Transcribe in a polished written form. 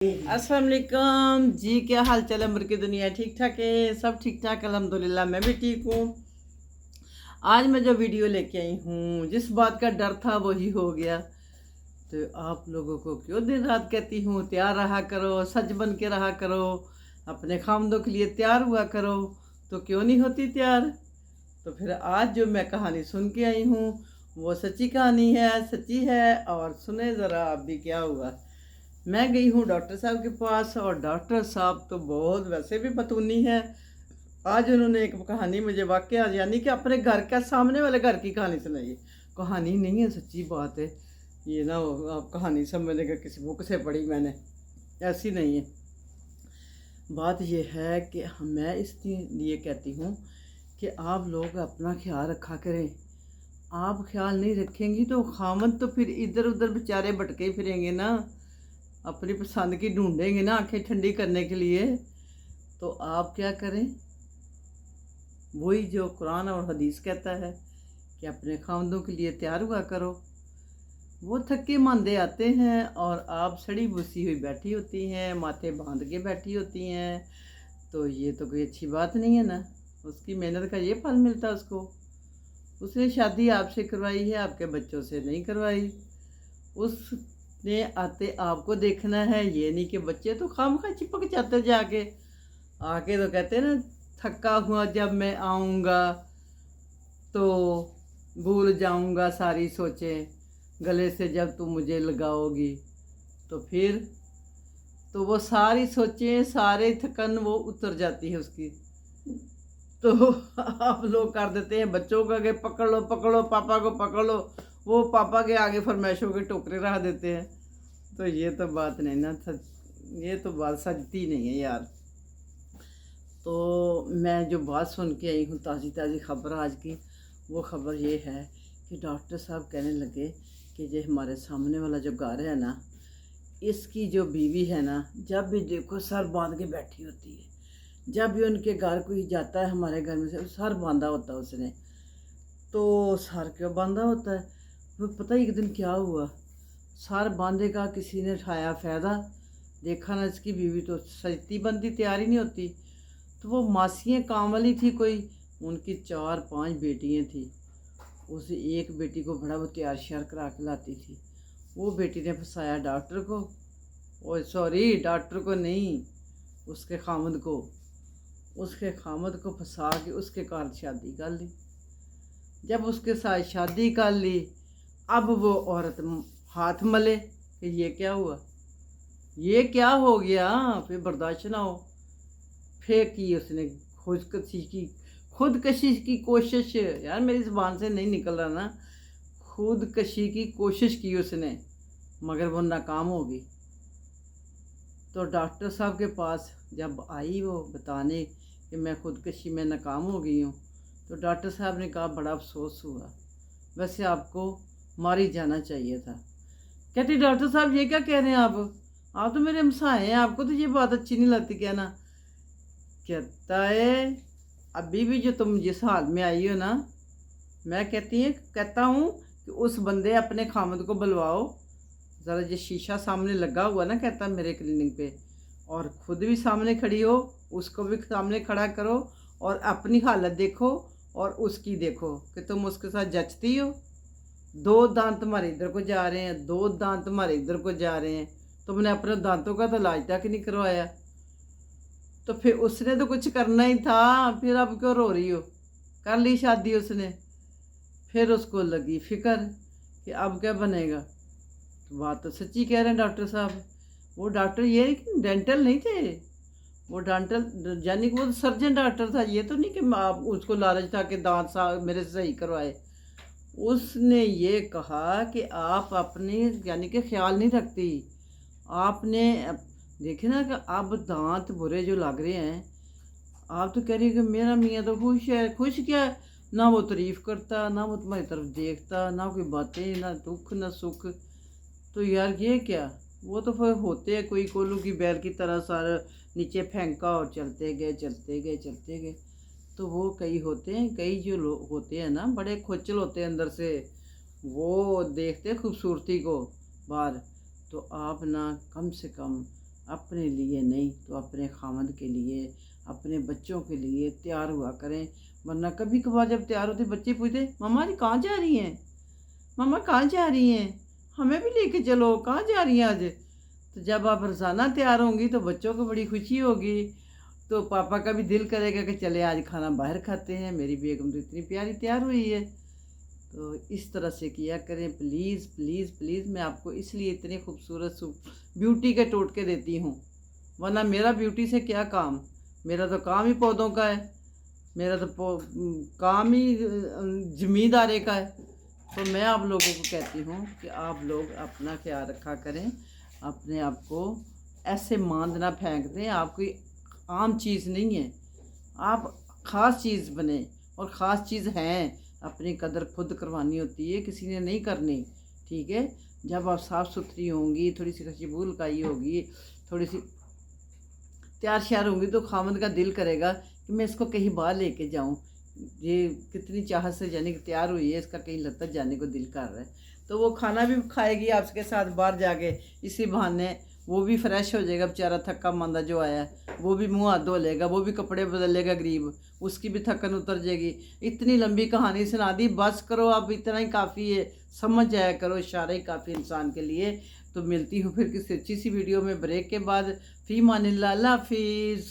अस्सलाम वालेकुम जी। क्या हाल चाल है? मुर्गी दुनिया ठीक ठाक है? सब ठीक ठाक अल्हम्दुलिल्लाह, मैं भी ठीक हूँ। आज मैं जो वीडियो लेके आई हूँ, जिस बात का डर था वही हो गया। तो आप लोगों को क्यों दिन रात कहती हूँ तैयार रहा करो, सच बन के रहा करो, अपने खामदों के लिए तैयार हुआ करो। तो क्यों नहीं होती तैयार? तो फिर आज जो मैं कहानी सुन के आई हूँ वो सच्ची कहानी है, सच्ची है। और सुने ज़रा आप भी क्या हुआ। मैं गई हूँ डॉक्टर साहब के पास, और डॉक्टर साहब तो बहुत वैसे भी बतूनी है। आज उन्होंने एक कहानी मुझे वाकया यानी कि अपने घर का सामने वाले घर की कहानी सुनाई है। कहानी नहीं है, सच्ची बात है। ये ना आप कहानी सब मैंने किसी बुक से पढ़ी, मैंने ऐसी नहीं है। बात यह है कि मैं इसलिए कहती हूँ कि आप लोग अपना ख्याल रखा करें। आप ख्याल नहीं रखेंगी तो खामद तो फिर इधर उधर बेचारे भटके ही फिरेंगे ना, अपनी पसंद की ढूंढेंगे ना आंखें ठंडी करने के लिए। तो आप क्या करें, वही जो कुरान और हदीस कहता है कि अपने खामदों के लिए तैयार हुआ करो। वो थके मांदे आते हैं और आप सड़ी बुसी हुई बैठी होती हैं, माथे बांध के बैठी होती हैं। तो ये तो कोई अच्छी बात नहीं है ना। उसकी मेहनत का ये फल मिलता है उसको। उसने शादी आपसे करवाई है, आपके बच्चों से नहीं करवाई। उसने आते आपको देखना है, ये नहीं कि बच्चे तो खामखा चिपक जाते जाके आके तो कहते हैं ना, थका हुआ जब मैं आऊँगा तो भूल जाऊँगा सारी सोचें, गले से जब तुम मुझे लगाओगी। तो फिर तो वो सारी सोचें, सारे थकन वो उतर जाती है उसकी। तो आप लोग कर देते हैं बच्चों को आगे, पकड़ लो पकड़ लो, पापा को पकड़ लो। वो पापा के आगे फरमाइशों के टोकरे रख देते हैं। तो ये तो बात नहीं ना, ये तो बात सजती नहीं है यार। तो मैं जो बात सुन के आई हूँ, ताज़ी ताज़ी खबर आज की, वो खबर ये है कि डॉक्टर साहब कहने लगे कि ये हमारे सामने वाला जो घर है ना, इसकी जो बीवी है ना, जब भी देखो सर बांध के बैठी होती है। जब भी उनके घर कोई जाता है हमारे घर में से, सर बांधा होता है उसने। तो सर क्यों बांधा होता है? वो पता ही एक दिन क्या हुआ, सर बांधे का किसी ने उठाया फ़ायदा। देखा ना, इसकी बीवी तो सजती बनती तैयार ही नहीं होती। तो वो मासियाँ काम वाली थी कोई, उनकी 4-5 बेटियाँ थी। उस एक बेटी को बड़ा वो तैयार श्यार करा के लाती थी। वो बेटी ने फंसाया डॉक्टर को, ओ सॉरी डॉक्टर को नहीं, उसके खामद को। उसके खामद को फंसा के उसके साथ शादी कर ली। जब उसके साथ शादी कर ली, अब वो औरत हाथ मले कि ये क्या हुआ, ये क्या हो गया। फिर बर्दाश्त ना हो, फिर की उसने खुदकशी की कोशिश। यार मेरी ज़ुबान से नहीं निकल रहा ना। खुदकशी की कोशिश की उसने, मगर वो नाकाम हो गई। तो डॉक्टर साहब के पास जब आई वो बताने कि मैं खुदकशी में नाकाम हो गई हूँ, तो डॉक्टर साहब ने कहा बड़ा अफसोस हुआ, वैसे आपको मार ही जाना चाहिए था। कहती डॉक्टर साहब ये क्या कह रहे हैं आप तो मेरे हमसाए हैं, आपको तो ये बात अच्छी नहीं लगती क्या ना। कहता है अभी भी जो तुम जिस हाल में आई हो ना, मैं कहता हूँ कि उस बंदे अपने खामद को बुलवाओ ज़रा। ये शीशा सामने लगा हुआ ना, कहता मेरे क्लिनिक पे, और ख़ुद भी सामने खड़ी हो, उसको भी सामने खड़ा करो, और अपनी हालत देखो और उसकी देखो कि तुम उसके साथ जचती हो। 2 दांत तुम्हारे इधर को जा रहे हैं, 2 दांत तुम्हारे इधर को जा रहे हैं। तुमने अपने दांतों का तो इलाज तक नहीं करवाया। तो फिर उसने तो कुछ करना ही था, फिर अब क्यों रो रही हो? कर ली शादी उसने। फिर उसको लगी फिक्र कि अब क्या बनेगा। तो बात तो सच्ची कह रहे हैं डॉक्टर साहब। वो डॉक्टर ये डेंटल नहीं थे, वो डेंटल यानी कि वो सर्जन डॉक्टर था। ये तो नहीं कि आप उसको लालच था कि दांत साहब मेरे से सही करवाए। उसने ये कहा कि आप अपने यानी कि ख्याल नहीं रखती। आपने देखे ना कि अब दांत बुरे जो लग रहे हैं, आप तो कह रही है कि मेरा मियाँ तो खुश है। खुश क्या, ना वो तारीफ़ करता, ना वो तुम्हारी तरफ देखता, ना कोई बातें, ना दुख ना सुख। तो यार ये क्या, वो तो फिर होते हैं कोई कोल्लू की बैल की तरह, सारा नीचे फेंका और चलते गए चलते गए चलते गए। तो वो कई होते हैं, कई जो लोग होते हैं ना, बड़े खोचल होते हैं अंदर से, वो देखते हैं खूबसूरती को बाहर। तो आप ना कम से कम अपने लिए नहीं तो अपने खामद के लिए, अपने बच्चों के लिए तैयार हुआ करें। वरना कभी कभार जब तैयार होते बच्चे पूछते मम्मा जी कहाँ जा रही हैं, मम्मा कहाँ जा रही हैं, हमें भी लेके चलो, कहाँ जा रही हैं आज। तो जब आप रोज़ाना तैयार होंगी तो बच्चों को बड़ी खुशी होगी, तो पापा का भी दिल करेगा कि चले आज खाना बाहर खाते हैं, मेरी बेगम तो इतनी प्यारी तैयार हुई है। तो इस तरह से किया करें प्लीज़ प्लीज़ प्लीज़। मैं आपको इसलिए इतने खूबसूरत ब्यूटी के टोटके देती हूँ, वरना मेरा ब्यूटी से क्या काम। मेरा तो काम ही पौधों का है, मेरा तो काम ही ज़मींदारे का है। तो मैं आप लोगों को कहती हूँ कि आप लोग अपना ख्याल रखा करें, अपने आप को ऐसे मांद ना फेंक दें। आप कोई आम चीज़ नहीं है, आप ख़ास चीज़ बने, और ख़ास चीज़ हैं। अपनी कदर खुद करवानी होती है, किसी ने नहीं करनी, ठीक है। जब आप साफ़ सुथरी होंगी, थोड़ी सी खुशबू लगाई होगी, थोड़ी सी तैयार श्यार होंगी, तो खामद का दिल करेगा कि मैं इसको कहीं बाहर लेके जाऊं। ये कितनी चाहत से जाने की तैयार हुई है, इसका कहीं लत्तर जाने को दिल कर रहा है। तो वो खाना भी खाएगी आपके साथ बाहर जाके, इसी बहाने वो भी फ्रेश हो जाएगा। बेचारा थक्का मांदा जो आया है वो भी मुंह हाथ धो लेगा, वो भी कपड़े बदल लेगा गरीब, उसकी भी थकन उतर जाएगी। इतनी लंबी कहानी सुना दी, बस करो अब, इतना ही काफ़ी है, समझ जाया करो, इशारा ही काफ़ी इंसान के लिए। तो मिलती हूँ फिर किसी अच्छी सी वीडियो में ब्रेक के बाद। फ़ी मानिल्लाह, अल्लाह हाफिज़।